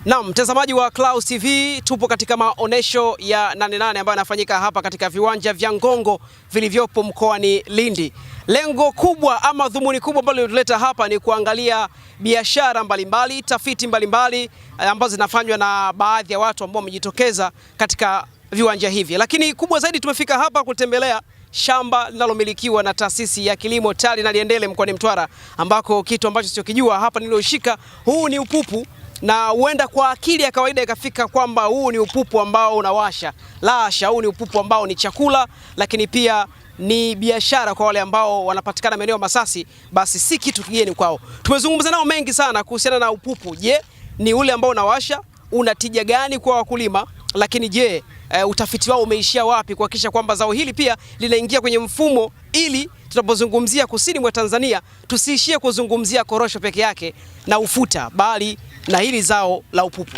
Naam, mtazamaji wa Clouds TV, tupo katika maonesho ya 88 ambayo yanafanyika hapa katika viwanja vya Ngongo vilivyopo mkoani Lindi. Lengo kubwa ama dhumuni kubwa ambalo lilileta hapa ni kuangalia biashara mbalimbali, tafiti mbalimbali ambazo zinafanywa na baadhi ya watu ambao wamejitokeza katika viwanja hivi. Lakini kubwa zaidi tumefika hapa kutembelea shamba linalomilikiwa na taasisi ya kilimo TARI Naliendele mkoani Mtwara, ambako kitu ambacho sichokijua hapa nilioshika huu ni upupu, na huenda kwa akili ya kawaida ikafika kwamba huu ni upupu ambao unawasha. La hasha, huu ni upupu ambao ni chakula, lakini pia ni biashara kwa wale ambao wanapatikana maeneo Masasi, basi si kitu kigeni kwao. Tumezungumza nao mengi sana kuhusiana na upupu. Je, ni ule ambao unawasha? Una tija gani kwa wakulima? Lakini je, utafiti wao umeishia wapi kuhakikisha kwamba zao hili pia linaingia kwenye mfumo, ili tunapozungumzia kusini mwa Tanzania tusiishie kuzungumzia korosho peke yake na ufuta, bali na hili zao la upupu.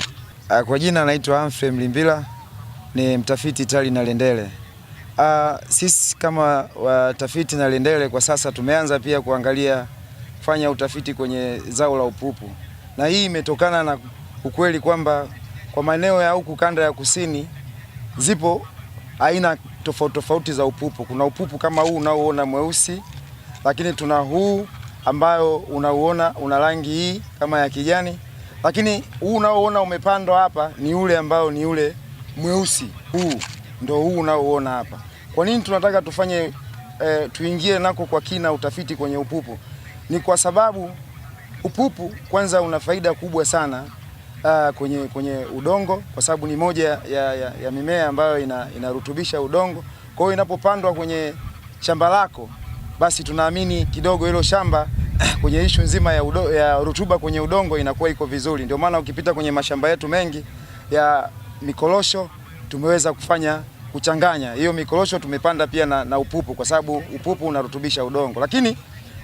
Kwa jina naitwa Humphrey Mlimbila, ni mtafiti TARI Naliendele. Sisi kama watafiti Naliendele kwa sasa tumeanza pia kufanya utafiti kwenye zao la upupu, na hii imetokana na ukweli kwamba kwa maeneo ya huku kanda ya kusini zipo aina tofauti tofauti za upupu. Kuna upupu kama huu unaoona mweusi, lakini tuna huu ambayo unauona una rangi hii kama ya kijani, lakini huu unaoona umepandwa hapa ni ule ambao ni ule mweusi. Huu ndio huu unaoona hapa. Kwa nini tunataka tufanye tuingie nako kwa kina utafiti kwenye upupu? Ni kwa sababu upupu kwanza una faida kubwa sana kwenye udongo, kwa sababu ni moja ya mimea ambayo inarutubisha udongo. Kwa hiyo inapopandwa kwenye shamba lako, basi tunaamini kidogo hilo shamba kwenye ishu nzima ya rutuba kwenye udongo inakuwa iko vizuri. Ndio maana ukipita kwenye mashamba yetu mengi ya mikorosho tumeweza kuchanganya hiyo mikorosho, tumepanda pia na upupu, kwa sababu upupu unarutubisha udongo. Lakini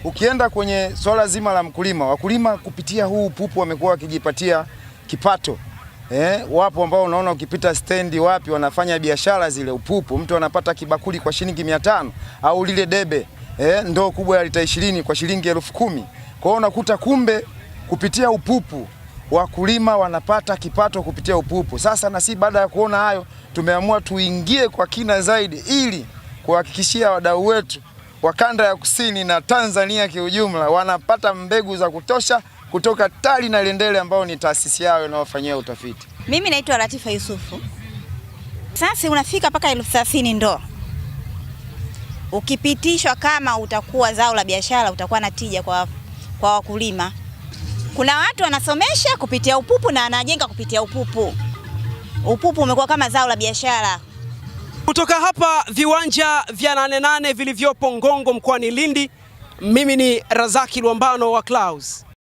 ukienda kwenye swala zima la wakulima kupitia huu upupu wamekuwa wakijipatia kipato. Wapo ambao unaona ukipita stendi wapi wanafanya biashara zile upupu. Mtu anapata kibakuli kwa shilingi 500 au lile debe ndoo kubwa ya lita 20 kwa shilingi 10,000. Kwa hiyo unakuta kumbe kupitia upupu wakulima wanapata kipato kupitia upupu. Sasa na si baada ya kuona hayo tumeamua tuingie kwa kina zaidi, ili kuhakikishia wadau wetu wa kanda ya kusini na Tanzania kiujumla wanapata mbegu za kutosha kutoka TARI Naliendele ambao ni taasisi yao inayofanyia utafiti. Mimi naitwa Latifa Yusufu. Sasa unafika mpaka 30,000 ndoo. Ukipitishwa kama utakuwa zao la biashara, utakuwa na tija kwa wakulima. Kuna watu wanasomesha kupitia upupu na anajenga kupitia upupu. Upupu umekuwa kama zao la biashara. Kutoka hapa viwanja vya 88 vilivyopo Ngongo mkoani Lindi, mimi ni Razaki Luambano wa Clouds.